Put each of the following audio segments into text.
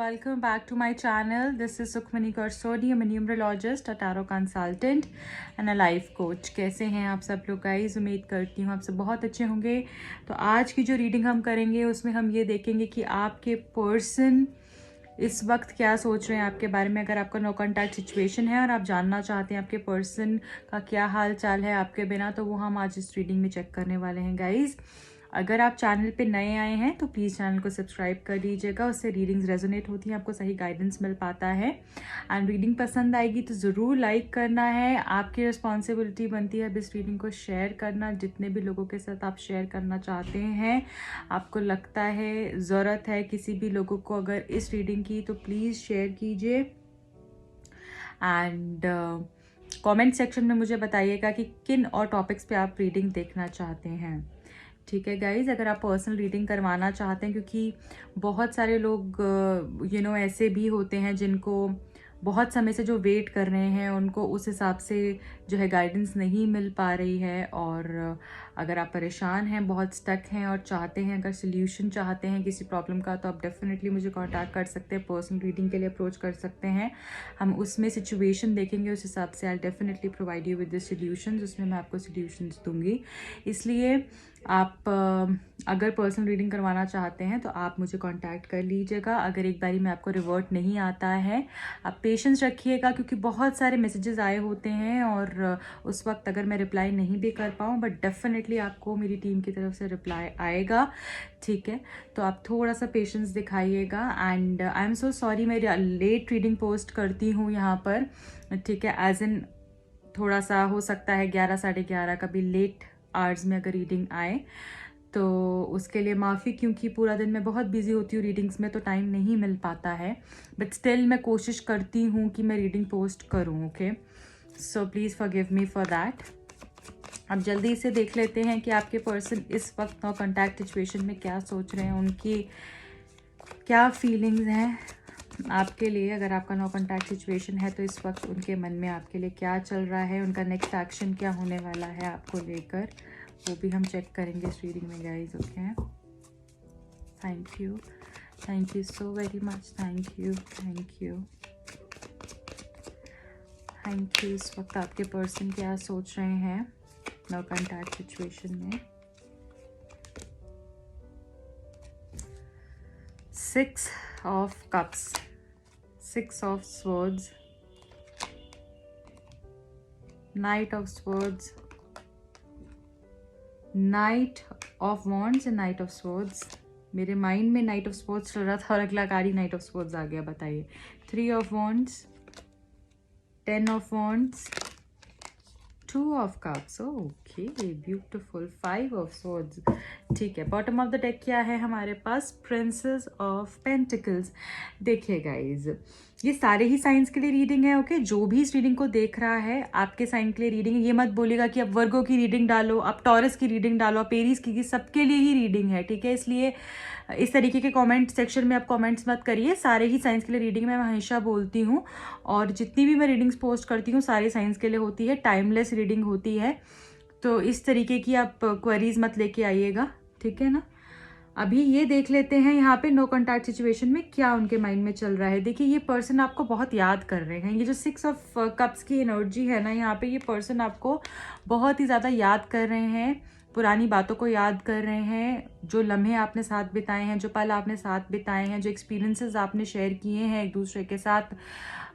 welcome back to my channel. This is Sukhmani Karsodi. I'm a numerologist, a tarot consultant and a life coach. कैसे हैं आप सब लोग guys? उम्मीद करती हूँ आप सब बहुत अच्छे होंगे। तो आज की जो रीडिंग हम करेंगे उसमें हम ये देखेंगे कि आपके पर्सन इस वक्त क्या सोच रहे हैं आपके बारे में। अगर आपका नो कॉन्टैक्ट सिचुएशन है और आप जानना चाहते हैं आपके पर्सन का क्या हाल चाल है आपके बिना, तो वो हम आज इस रीडिंग में चेक करने वाले हैं गाइस। अगर आप चैनल पे नए आए हैं तो प्लीज़ चैनल को सब्सक्राइब कर लीजिएगा, उससे रीडिंग्स रेजोनेट होती हैं, आपको सही गाइडेंस मिल पाता है। एंड रीडिंग पसंद आएगी तो ज़रूर लाइक करना है। आपकी रिस्पॉन्सिबिलिटी बनती है अब इस रीडिंग को शेयर करना, जितने भी लोगों के साथ आप शेयर करना चाहते हैं, आपको लगता है ज़रूरत है किसी भी लोगों को अगर इस रीडिंग की, तो प्लीज़ शेयर कीजिए। एंड कमेंट सेक्शन में मुझे बताइएगा कि किन और टॉपिक्स पे आप रीडिंग देखना चाहते हैं। ठीक है गाइज, अगर आप पर्सनल रीडिंग करवाना चाहते हैं, क्योंकि बहुत सारे लोग ऐसे भी होते हैं जिनको बहुत समय से जो वेट कर रहे हैं उनको उस हिसाब से जो है गाइडेंस नहीं मिल पा रही है। और अगर आप परेशान हैं, बहुत स्टक हैं और चाहते हैं, अगर सोल्यूशन चाहते हैं किसी प्रॉब्लम का, तो आप डेफिनेटली मुझे कांटेक्ट कर सकते हैं, पर्सनल रीडिंग के लिए अप्रोच कर सकते हैं। हम उसमें सिचुएशन देखेंगे, उस हिसाब से I definitely provide you with the solutions, उसमें मैं आपको सोल्यूशंस दूंगी। इसलिए आप अगर पर्सनल रीडिंग करवाना चाहते हैं तो आप मुझे कांटेक्ट कर लीजिएगा। अगर एक बारी में आपको रिवर्ट नहीं आता है, आप पेशेंस रखिएगा, क्योंकि बहुत सारे मैसेजेस आए होते हैं और उस वक्त अगर मैं रिप्लाई नहीं भी कर पाऊँ, बट डेफिनेटली आपको मेरी टीम की तरफ से रिप्लाई आएगा। ठीक है, तो आप थोड़ा सा पेशेंस दिखाइएगा। And I am so sorry, मैं लेट रीडिंग पोस्ट करती हूँ यहाँ पर। ठीक है, एज इन थोड़ा सा हो सकता है 11 साढ़े 11 कभी लेट आवर्स में अगर रीडिंग आए तो उसके लिए माफ़ी, क्योंकि पूरा दिन मैं बहुत बिजी होती हूँ रीडिंग्स में, तो टाइम नहीं मिल पाता है। बट स्टिल मैं कोशिश करती हूँ कि मैं रीडिंग पोस्ट करूँ। Okay, so please forgive me for that. अब जल्दी से देख लेते हैं कि आपके पर्सन इस वक्त नो कॉन्टैक्ट सिचुएशन में क्या सोच रहे हैं, उनकी क्या फीलिंग्स हैं आपके लिए। अगर आपका नो कॉन्टैक्ट सिचुएशन है तो इस वक्त उनके मन में आपके लिए क्या चल रहा है, उनका नेक्स्ट एक्शन क्या होने वाला है आपको लेकर, वो भी हम चेक करेंगे इस रीडिंग में guys. Okay, thank you so very much, thank you. इस वक्त आपके पर्सन क्या सोच रहे हैं नो कॉन्टैक्ट सिचुएशन में। 6 of Cups, 6 of Swords, Knight of Swords, Knight of Wands and Knight of Swords। मेरे माइंड में Knight of Swords चल रहा था और अगला कार्ड Knight of Swords आ गया, बताइए। 3 of Wands, 10 of Wands, 2 of Cups, okay beautiful, 5 of Swords। ठीक है, बॉटम ऑफ द डेक क्या है हमारे पास? Princess of pentacles. देखिए गाइज, ये सारे ही साइंस के लिए रीडिंग है। ओके, जो भी इस रीडिंग को देख रहा है आपके साइन के लिए रीडिंग है। ये मत बोलेगा कि आप वर्गो की रीडिंग डालो, आप टॉरस की रीडिंग डालो, आप एरीज की, सबके लिए ही रीडिंग है। ठीक है, इसलिए इस तरीके के कमेंट सेक्शन में आप कमेंट्स मत करिए। सारे ही साइंस के लिए रीडिंग मैं हमेशा बोलती हूँ, और जितनी भी मैं रीडिंग्स पोस्ट करती हूँ सारे साइंस के लिए होती है, टाइमलेस रीडिंग होती है। तो इस तरीके की आप क्वेरीज मत लेके आइएगा, ठीक है ना। अभी ये देख लेते हैं यहाँ पे नो कॉन्टैक्ट सिचुएशन में क्या उनके माइंड में चल रहा है। देखिए, ये पर्सन आपको बहुत याद कर रहे हैं। ये जो 6 ऑफ कप्स की एनर्जी है ना, यहाँ पे ये पर्सन आपको बहुत ही ज़्यादा याद कर रहे हैं, पुरानी बातों को याद कर रहे हैं, जो लम्हे आपने साथ बिताए हैं, जो पल आपने साथ बिताए हैं, जो एक्सपीरियंसेस आपने शेयर किए हैं एक दूसरे के साथ,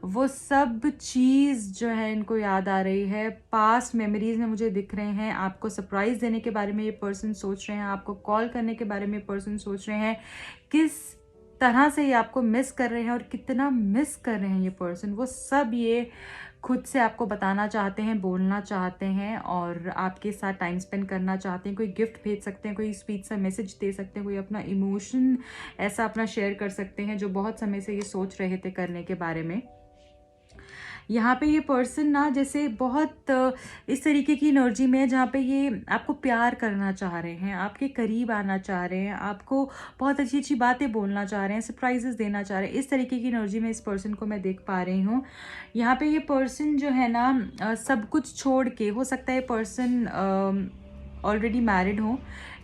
वो सब चीज़ जो है इनको याद आ रही है। पास्ट मेमोरीज में मुझे दिख रहे हैं। आपको सरप्राइज देने के बारे में ये पर्सन सोच रहे हैं, आपको कॉल करने के बारे में ये पर्सन सोच रहे हैं, किस तरह से ये आपको मिस कर रहे हैं और कितना मिस कर रहे हैं ये पर्सन, वो सब ये खुद से आपको बताना चाहते हैं, बोलना चाहते हैं और आपके साथ टाइम स्पेंड करना चाहते हैं। कोई गिफ्ट भेज सकते हैं, कोई स्पीच सा मैसेज दे सकते हैं, कोई अपना इमोशन ऐसा अपना शेयर कर सकते हैं जो बहुत समय से ये सोच रहे थे करने के बारे में। यहाँ पे ये पर्सन ना जैसे बहुत इस तरीके की एनर्जी में है जहाँ पे ये आपको प्यार करना चाह रहे हैं, आपके करीब आना चाह रहे हैं, आपको बहुत अच्छी अच्छी बातें बोलना चाह रहे हैं, सरप्राइजेस देना चाह रहे हैं। इस तरीके की एनर्जी में इस पर्सन को मैं देख पा रही हूँ। यहाँ पे ये पर्सन जो है ना सब कुछ छोड़ के, हो सकता है ये पर्सन ऑलरेडी मैरिड हो,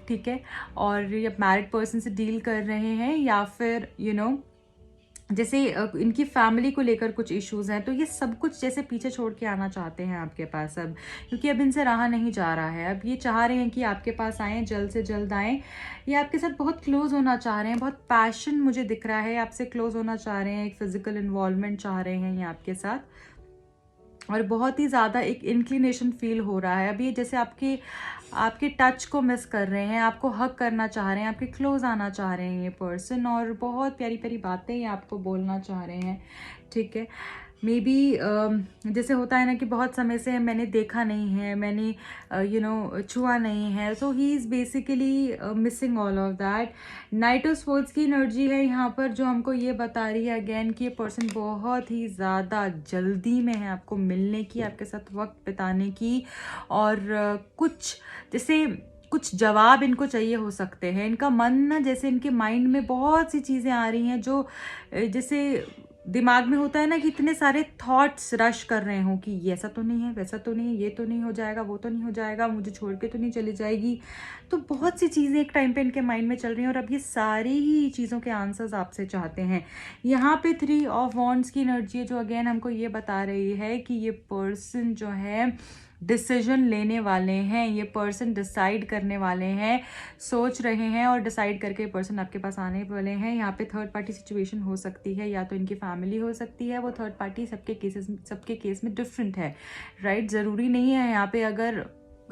ठीक है, और ये मैरिड पर्सन से डील कर रहे हैं, या फिर जैसे इनकी फैमिली को लेकर कुछ इश्यूज हैं, तो ये सब कुछ जैसे पीछे छोड़ के आना चाहते हैं आपके पास अब, क्योंकि अब इनसे रहा नहीं जा रहा है। अब ये चाह रहे हैं कि आपके पास आएँ, जल्द से जल्द आएँ। ये आपके साथ बहुत क्लोज होना चाह रहे हैं, बहुत पैशन मुझे दिख रहा है, आपसे क्लोज होना चाह रहे हैं, एक फिजिकल इन्वॉल्वमेंट चाह रहे हैं ये आपके साथ, और बहुत ही ज़्यादा एक इंक्लिनेशन फील हो रहा है। अब ये जैसे आपके आपके टच को मिस कर रहे हैं, आपको हग करना चाह रहे हैं, आपके क्लोज आना चाह रहे हैं ये पर्सन, और बहुत प्यारी प्यारी बातें ये आपको बोलना चाह रहे हैं। ठीक है, मे बी जैसे होता है ना कि बहुत समय से मैंने देखा नहीं है, मैंने छुआ नहीं है, so he is basically missing all of that. Knight of swords की एनर्जी है यहाँ पर, जो हमको ये बता रही है अगेन कि ये पर्सन बहुत ही ज़्यादा जल्दी में है आपको मिलने की, आपके साथ वक्त बिताने की, और कुछ जैसे कुछ जवाब इनको चाहिए हो सकते हैं। इनका मन ना, जैसे इनके माइंड में बहुत सी चीज़ें आ रही हैं जो जैसे दिमाग में होता है ना कि इतने सारे थॉट्स रश कर रहे हो कि ये ऐसा तो नहीं है, वैसा तो नहीं है, ये तो नहीं हो जाएगा, वो तो नहीं हो जाएगा, मुझे छोड़ के तो नहीं चली जाएगी। तो बहुत सी चीज़ें एक टाइम पे इनके माइंड में चल रही हैं, और अब ये सारी ही चीज़ों के आंसर्स आपसे चाहते हैं। यहाँ पे 3 ऑफ वॉन्ड्स की एनर्जी है, जो अगेन हमको ये बता रही है कि ये पर्सन जो है डिसीजन लेने वाले हैं, ये पर्सन डिसाइड करने वाले हैं, सोच रहे हैं, और डिसाइड करके पर्सन आपके पास आने वाले हैं। यहाँ पे थर्ड पार्टी सिचुएशन हो सकती है, या तो इनकी फैमिली हो सकती है, वो थर्ड पार्टी सबके केस में डिफरेंट है, राइट। ज़रूरी नहीं है यहाँ पे अगर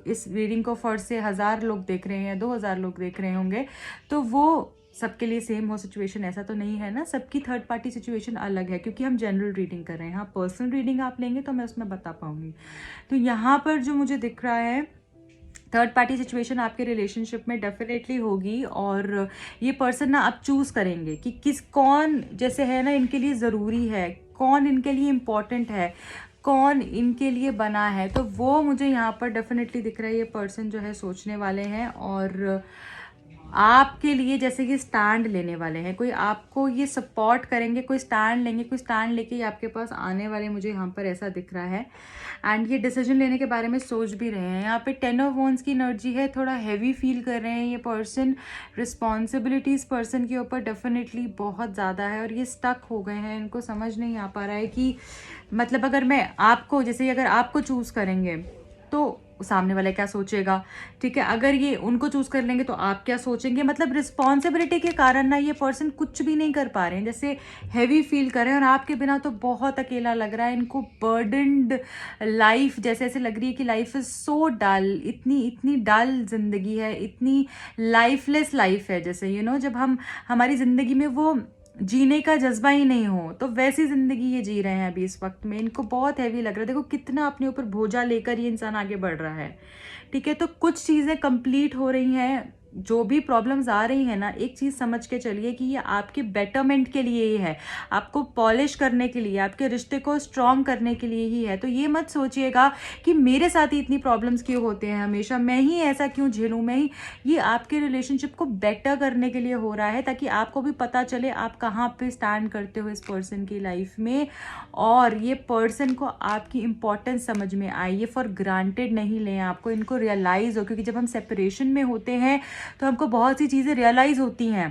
इस रीडिंग को फर्स्ट से 1000 लोग देख रहे हैं, 2000 लोग देख रहे होंगे, तो वो सबके लिए सेम हो सिचुएशन, ऐसा तो नहीं है ना। सबकी थर्ड पार्टी सिचुएशन अलग है, क्योंकि हम जनरल रीडिंग कर रहे हैं। हाँ, पर्सनल रीडिंग आप लेंगे तो मैं उसमें बता पाऊंगी। तो यहाँ पर जो मुझे दिख रहा है, थर्ड पार्टी सिचुएशन आपके रिलेशनशिप में डेफिनेटली होगी, और ये पर्सन ना आप चूज करेंगे कि कौन जैसे है ना इनके लिए ज़रूरी है, कौन इनके लिए इम्पोर्टेंट है, कौन इनके लिए बना है। तो वो मुझे यहाँ पर डेफिनेटली दिख रहा है, ये पर्सन जो है सोचने वाले हैं, और आपके लिए जैसे कि स्टैंड लेने वाले हैं, कोई आपको ये सपोर्ट करेंगे, कोई स्टैंड लेंगे, कोई स्टैंड लेके आपके पास आने वाले, मुझे यहाँ पर ऐसा दिख रहा है। एंड ये डिसीजन लेने के बारे में सोच भी रहे हैं। यहाँ पे 10 ऑफ वॉन्ड्स की एनर्जी है, थोड़ा हैवी फील कर रहे हैं ये पर्सन, रिस्पॉन्सिबिलिटीज़ पर्सन के ऊपर डेफिनेटली बहुत ज़्यादा है, और ये स्टक हो गए हैं, इनको समझ नहीं आ पा रहा है कि मतलब अगर मैं आपको जैसे अगर आपको चूज़ करेंगे तो सामने वाला क्या सोचेगा, ठीक है। अगर ये उनको चूज कर लेंगे तो आप क्या सोचेंगे। मतलब रिस्पॉन्सिबिलिटी के कारण ना ये पर्सन कुछ भी नहीं कर पा रहे हैं, जैसे हैवी फील कर रहे हैं, और आपके बिना तो बहुत अकेला लग रहा है इनको। बर्डनड लाइफ जैसे ऐसे लग रही है कि लाइफ इज सो डल, इतनी इतनी डल जिंदगी है, इतनी लाइफलेस लाइफ है, जैसे जब हमारी जिंदगी में वो जीने का जज्बा ही नहीं हो, तो वैसी जिंदगी ये जी रहे हैं अभी इस वक्त में। इनको बहुत हैवी लग रहा है। देखो कितना अपने ऊपर बोझा लेकर ये इंसान आगे बढ़ रहा है, ठीक है। तो कुछ चीज़ें कंप्लीट हो रही हैं, जो भी प्रॉब्लम्स आ रही है ना, एक चीज़ समझ के चलिए कि ये आपके बेटरमेंट के लिए ही है, आपको पॉलिश करने के लिए, आपके रिश्ते को स्ट्रॉन्ग करने के लिए ही है। तो ये मत सोचिएगा कि मेरे साथ ही इतनी प्रॉब्लम्स क्यों होते हैं हमेशा, मैं ही ऐसा क्यों झेलूँ, मैं ही। ये आपके रिलेशनशिप को बेटर करने के लिए हो रहा है, ताकि आपको भी पता चले आप कहाँ पे स्टैंड करते हो इस पर्सन की लाइफ में, और ये पर्सन को आपकी इंपॉर्टेंस समझ में आए। ये फॉर ग्रांटेड नहीं लें आपको, इनको रियलाइज़ हो, क्योंकि जब हम सेपरेशन में होते हैं तो हमको बहुत सी चीज़ें रियलाइज़ होती हैं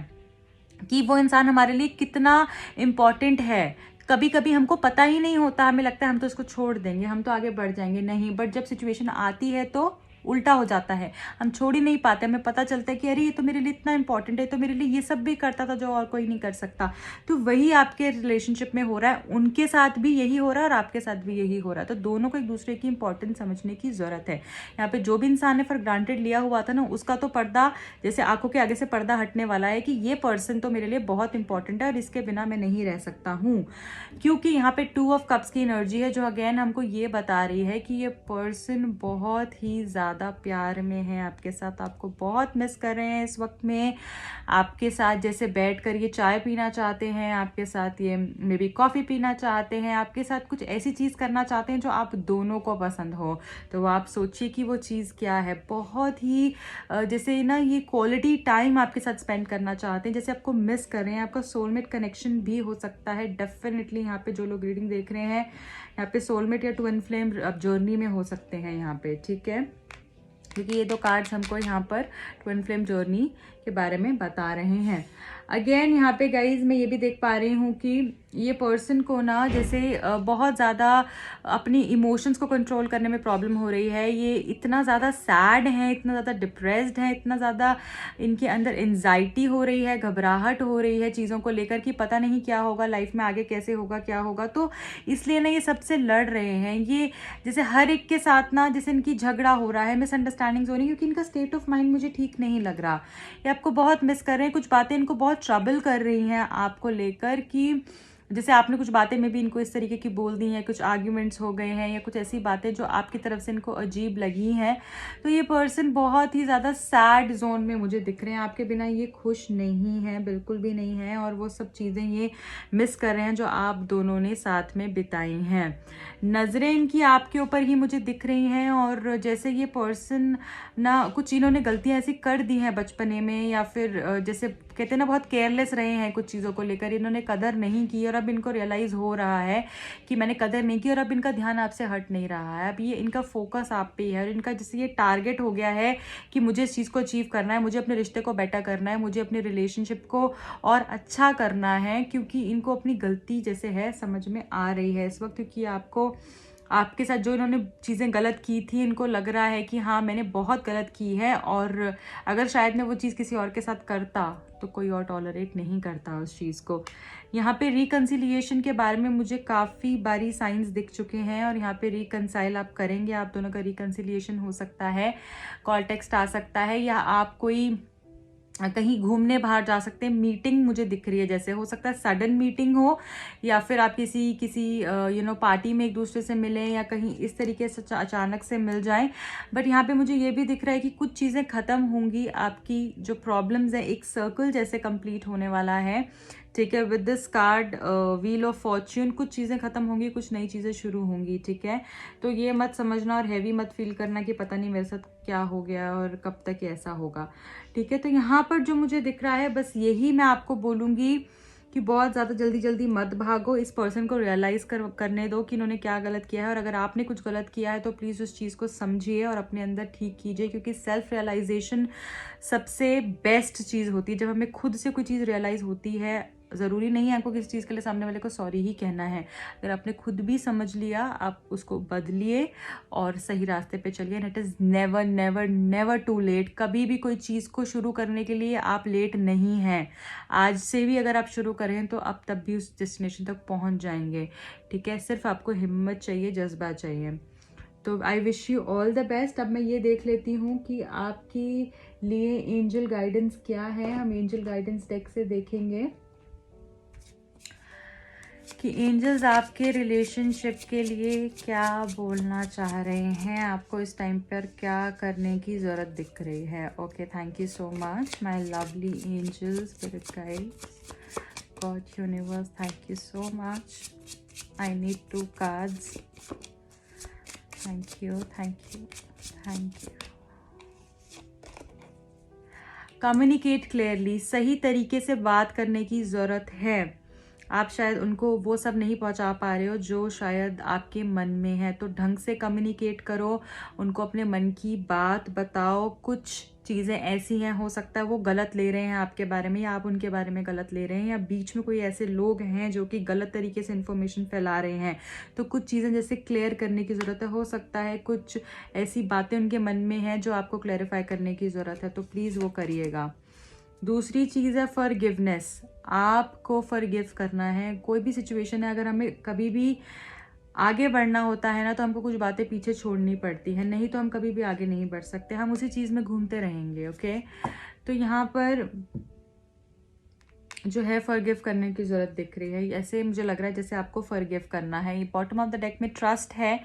कि वो इंसान हमारे लिए कितना इम्पॉर्टेंट है। कभी कभी हमको पता ही नहीं होता, हमें लगता है हम तो इसको छोड़ देंगे, हम तो आगे बढ़ जाएंगे, नहीं। बट जब सिचुएशन आती है तो उल्टा हो जाता है, हम छोड़ ही नहीं पाते। हमें पता चलता है कि अरे ये तो मेरे लिए इतना इंपॉर्टेंट है, तो मेरे लिए ये सब भी करता था जो और कोई नहीं कर सकता। तो वही आपके रिलेशनशिप में हो रहा है, उनके साथ भी यही हो रहा है और आपके साथ भी यही हो रहा है। तो दोनों को एक दूसरे की इंपॉर्टेंस समझने की ज़रूरत है। यहाँ पे जो भी इंसान ने फॉर ग्रांटेड लिया हुआ था ना, उसका तो पर्दा जैसे आंखों के आगे से पर्दा हटने वाला है कि ये पर्सन तो मेरे लिए बहुत इंपॉर्टेंट है और इसके बिना मैं नहीं रह सकता हूँ। क्योंकि यहाँ पे 2 ऑफ कप्स की एनर्जी है, जो अगेन हमको ये बता रही है कि ये पर्सन बहुत ही ज़्यादा प्यार में है आपके साथ, आपको बहुत मिस कर रहे हैं इस वक्त में। आपके साथ जैसे बैठ कर ये चाय पीना चाहते हैं, आपके साथ ये मे बी कॉफ़ी पीना चाहते हैं, आपके साथ कुछ ऐसी चीज़ करना चाहते हैं जो आप दोनों को पसंद हो। तो आप सोचिए कि वो चीज़ क्या है। बहुत ही जैसे ना ये क्वालिटी टाइम आपके साथ स्पेंड करना चाहते हैं, जैसे आपको मिस कर रहे हैं। आपका सोलमेट कनेक्शन भी हो सकता है डेफिनेटली। यहाँ पे जो लोग रीडिंग देख रहे हैं, यहाँ पे सोलमेट या ट्विन फ्लेम अब जर्नी में हो सकते हैं यहाँ पे, ठीक है। क्योंकि ये 2 कार्ड्स हमको यहाँ पर ट्विन फ्लेम जर्नी के बारे में बता रहे हैं। अगेन यहाँ पे गाइज मैं ये भी देख पा रही हूँ कि ये पर्सन को ना जैसे बहुत ज़्यादा अपनी इमोशंस को कंट्रोल करने में प्रॉब्लम हो रही है। ये इतना ज़्यादा सैड है, इतना ज़्यादा डिप्रेस्ड है, इतना ज़्यादा इनके अंदर एंजाइटी हो रही है, घबराहट हो रही है चीज़ों को लेकर कि पता नहीं क्या होगा लाइफ में, आगे कैसे होगा, क्या होगा। तो इसलिए ना ये सबसे लड़ रहे हैं। ये जैसे हर एक के साथ ना जैसे इनकी झगड़ा हो रहा है, मिसअंडरस्टैंडिंग्स हो रही है, क्योंकि इनका स्टेट ऑफ माइंड मुझे ठीक नहीं लग रहा। ये आपको बहुत मिस कर रहे हैं, कुछ बातें इनको बहुत ट्रबल कर रही हैं आपको लेकर कि जैसे आपने कुछ बातें में भी इनको इस तरीके की बोल दी हैं, कुछ आर्ग्यूमेंट्स हो गए हैं या कुछ ऐसी बातें जो आपकी तरफ से इनको अजीब लगी हैं। तो ये पर्सन बहुत ही ज़्यादा सैड जोन में मुझे दिख रहे हैं। आपके बिना ये खुश नहीं है, बिल्कुल भी नहीं है, और वो सब चीज़ें ये मिस कर रहे हैं जो आप दोनों ने साथ में बिताई हैं। नज़रें इनकी आपके ऊपर ही मुझे दिख रही हैं, और जैसे ये पर्सन ना कुछ इन्होंने गलतियां ऐसी कर दी हैं बचपने में, या फिर जैसे कहते हैं ना बहुत केयरलेस रहे हैं कुछ चीज़ों को लेकर, इन्होंने कदर नहीं की और अब इनको रियलाइज़ हो रहा है कि मैंने कदर नहीं की, और अब इनका ध्यान आपसे हट नहीं रहा है। अब ये इनका फोकस आप पे ही है, और इनका जैसे ये टारगेट हो गया है कि मुझे इस चीज़ को अचीव करना है, मुझे अपने रिश्ते को बेटर करना है, मुझे अपने रिलेशनशिप को और अच्छा करना है, क्योंकि इनको अपनी गलती जैसे है समझ में आ रही है इस वक्त। क्योंकि आपके साथ जो इन्होंने चीज़ें गलत की थी, इनको लग रहा है कि हाँ मैंने बहुत गलत की है, और अगर शायद मैं वो चीज़ किसी और के साथ करता तो कोई और टॉलरेट नहीं करता उस चीज़ को। यहाँ पे रिकन्सिलिएशन के बारे में मुझे काफ़ी बारी साइंस दिख चुके हैं, और यहाँ पे रिकन्साइल आप करेंगे, आप दोनों का रिकन्सिलिएशन हो सकता है, कॉल टेक्स्ट आ सकता है, या आप कोई कहीं घूमने बाहर जा सकते हैं। मीटिंग मुझे दिख रही है, जैसे हो सकता है सडन मीटिंग हो, या फिर आप किसी पार्टी में एक दूसरे से मिलें, या कहीं इस तरीके से अचानक से मिल जाएं। बट यहाँ पे मुझे ये भी दिख रहा है कि कुछ चीज़ें ख़त्म होंगी, आपकी जो प्रॉब्लम्स है एक सर्कल जैसे कंप्लीट होने वाला है। ठीक है, with this card wheel of Fortune, कुछ चीज़ें ख़त्म होंगी, कुछ नई चीज़ें शुरू होंगी। ठीक है, तो ये मत समझना और हैवी मत फील करना कि पता नहीं मेरे साथ क्या हो गया और कब तक ऐसा होगा। ठीक है, तो यहाँ पर जो मुझे दिख रहा है बस यही मैं आपको बोलूँगी कि बहुत ज़्यादा जल्दी जल्दी मत भागो, इस पर्सन को रियलाइज़ करने दो कि इन्होंने क्या गलत किया है, और अगर आपने कुछ गलत किया है तो प्लीज़ उस चीज़ को समझिए और अपने अंदर ठीक कीजिए, क्योंकि सेल्फ रियलाइजेशन सबसे बेस्ट चीज़ होती है। जब हमें खुद से कोई चीज़ रियलाइज़ होती है, ज़रूरी नहीं है आपको किसी चीज़ के लिए सामने वाले को सॉरी ही कहना है। अगर आपने खुद भी समझ लिया, आप उसको बदलिए और सही रास्ते पे चलिए। And it is never never never too late. कभी भी कोई चीज़ को शुरू करने के लिए आप लेट नहीं हैं। आज से भी अगर आप शुरू करें तो आप तब भी उस डेस्टिनेशन तक पहुंच जाएंगे। ठीक है, सिर्फ आपको हिम्मत चाहिए, जज्बा चाहिए। तो I wish you all the best. अब मैं ये देख लेती हूँ कि आपके लिए एंजल गाइडेंस क्या है। हम एंजल गाइडेंस डेक से देखेंगे कि एंजल्स आपके रिलेशनशिप के लिए क्या बोलना चाह रहे हैं, आपको इस टाइम पर क्या करने की ज़रूरत दिख रही है। Okay, thank you so much my lovely angels, spirit guides, God, universe, thank you so much. I need 2 cards. Thank you, thank you, thank you. Communicate clearly, सही तरीके से बात करने की ज़रूरत है। आप शायद उनको वो सब नहीं पहुंचा पा रहे हो जो शायद आपके मन में है, तो ढंग से कम्युनिकेट करो, उनको अपने मन की बात बताओ। कुछ चीज़ें ऐसी हैं, हो सकता है वो गलत ले रहे हैं आपके बारे में, या आप उनके बारे में गलत ले रहे हैं, या बीच में कोई ऐसे लोग हैं जो कि गलत तरीके से इन्फॉर्मेशन फैला रहे हैं। तो कुछ चीज़ें जैसे क्लियर करने की ज़रूरत है। हो सकता है कुछ ऐसी बातें उनके मन में हैं जो आपको क्लैरिफाई करने की ज़रूरत है, तो प्लीज़ वो करिएगा। दूसरी चीज़ है फॉरगिवनेस। आपको फॉरगिव करना है। कोई भी सिचुएशन है, अगर हमें कभी भी आगे बढ़ना होता है ना, तो हमको कुछ बातें पीछे छोड़नी पड़ती हैं, नहीं तो हम कभी भी आगे नहीं बढ़ सकते, हम उसी चीज़ में घूमते रहेंगे। ओके, तो यहाँ पर जो है फॉरगिव करने की ज़रूरत दिख रही है। ऐसे मुझे लग रहा है जैसे आपको फॉरगिव करना है। ये बॉटम ऑफ द डेक में ट्रस्ट है,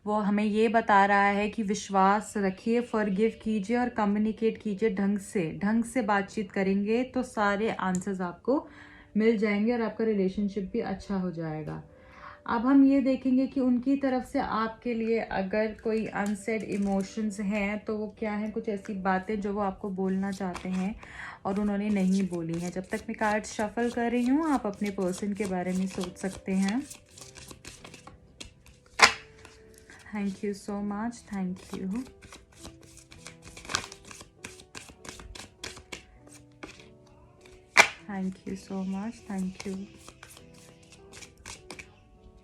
वो हमें ये बता रहा है कि विश्वास रखिए, फॉरगिव कीजिए और कम्युनिकेट कीजिए ढंग से बातचीत करेंगे तो सारे आंसर्स आपको मिल जाएंगे और आपका रिलेशनशिप भी अच्छा हो जाएगा। अब हम ये देखेंगे कि उनकी तरफ से आपके लिए अगर कोई अनसेड इमोशंस हैं तो वो क्या हैं, कुछ ऐसी बातें जो वो आपको बोलना चाहते हैं और उन्होंने नहीं बोली हैं। जब तक मैं कार्ड शफल कर रही हूँ, आप अपने पर्सन के बारे में सोच सकते हैं। Thank you so much, thank you. Thank you so much, thank you.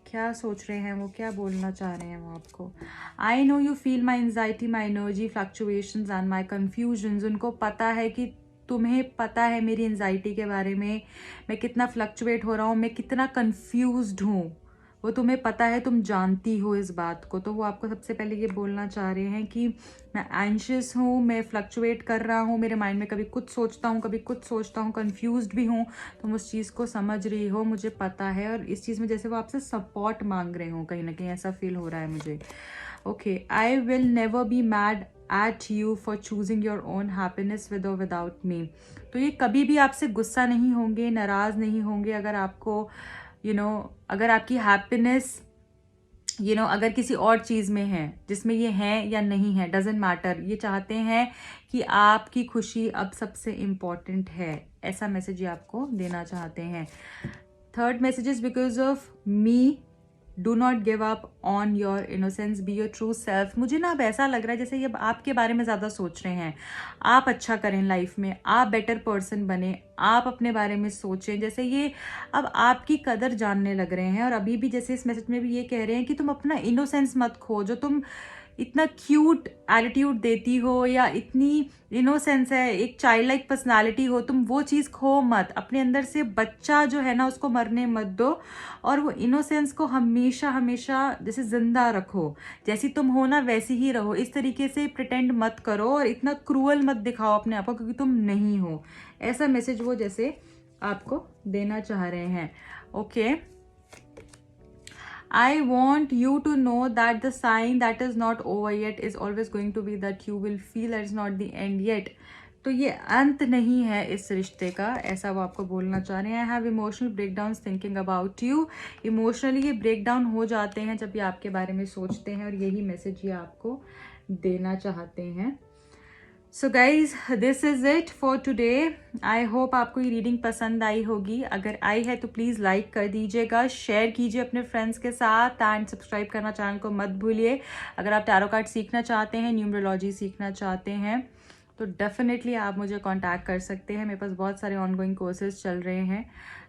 क्या सोच रहे हैं वो, क्या बोलना चाह रहे हैं वो आपको? I know you feel my anxiety, my energy fluctuations and my confusions. उनको पता है कि तुम्हें पता है मेरी एंजाइटी के बारे में, मैं कितना फ्लक्चुएट हो रहा हूँ, मैं कितना कन्फ्यूज्ड हूँ, वो तुम्हें पता है, तुम जानती हो इस बात को। तो वो आपको सबसे पहले ये बोलना चाह रहे हैं कि मैं एंशियस हूँ, मैं फ्लक्चुएट कर रहा हूँ, मेरे माइंड में कभी कुछ सोचता हूँ, कभी कुछ सोचता हूँ, कंफ्यूज्ड भी हूँ। तुम उस चीज़ को समझ रही हो, मुझे पता है, और इस चीज़ में जैसे वो आपसे सपोर्ट मांग रहे हो, कहीं ना कहीं ऐसा फील हो रहा है मुझे। Okay, I will never be mad at you for choosing your own happiness with और विदाउट मी। तो ये कभी भी आपसे गुस्सा नहीं होंगे, नाराज़ नहीं होंगे अगर आपको अगर आपकी हैप्पीनेस अगर किसी और चीज़ में है, जिसमें ये है या नहीं है, डजेंट मैटर। ये चाहते हैं कि आपकी खुशी अब सबसे इम्पॉर्टेंट है, ऐसा मैसेज ये आपको देना चाहते हैं। Third message is because of me do not give up on your innocence, be your true self. मुझे ना अब ऐसा लग रहा है जैसे ये आपके बारे में ज़्यादा सोच रहे हैं। आप अच्छा करें लाइफ में, आप बेटर पर्सन बने, आप अपने बारे में सोचें, जैसे ये अब आपकी कदर जानने लग रहे हैं। और अभी भी जैसे इस मैसेज में भी ये कह रहे हैं कि तुम अपना इनोसेंस मत खो, जो तुम इतना क्यूट एटीट्यूड देती हो या इतनी इनोसेंस है, एक चाइल्ड लाइक पर्सनैलिटी हो, तुम वो चीज़ खो मत। अपने अंदर से बच्चा जो है ना, उसको मरने मत दो, और वो इनोसेंस को हमेशा हमेशा जैसे जिंदा रखो। जैसी तुम हो ना वैसी ही रहो, इस तरीके से प्रिटेंड मत करो और इतना क्रूअल मत दिखाओ अपने आप को, क्योंकि तुम नहीं हो। ऐसा मैसेज वो जैसे आपको देना चाह रहे हैं। Okay, I want you to know that the sign that is not over yet is always going to be that you will feel that it's not the end yet. तो ये अंत नहीं है इस रिश्ते का, ऐसा वो आपको बोलना चाह रहे हैं। I have emotional breakdowns thinking about you. Emotionally ये ब्रेक डाउन हो जाते हैं जब ये आपके बारे में सोचते हैं, और यही मैसेज ये आपको देना चाहते हैं। So guys, this is it for today. I hope आपको ये रीडिंग पसंद आई होगी। अगर आई है तो प्लीज़ लाइक कर दीजिएगा, शेयर कीजिए अपने फ्रेंड्स के साथ, एंड सब्सक्राइब करना चैनल को मत भूलिए। अगर आप टैरो कार्ड सीखना चाहते हैं, न्यूमरोलॉजी सीखना चाहते हैं, तो डेफिनेटली आप मुझे कांटेक्ट कर सकते हैं। मेरे पास बहुत सारे ऑनगोइंग कोर्सेज चल रहे हैं,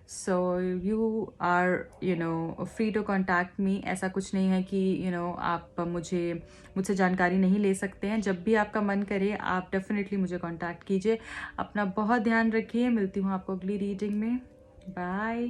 so you are free to contact me. ऐसा कुछ नहीं है कि आप मुझसे जानकारी नहीं ले सकते हैं। जब भी आपका मन करे आप डेफिनेटली मुझे कांटेक्ट कीजिए। अपना बहुत ध्यान रखिए, मिलती हूँ आपको अगली रीडिंग में। बाय।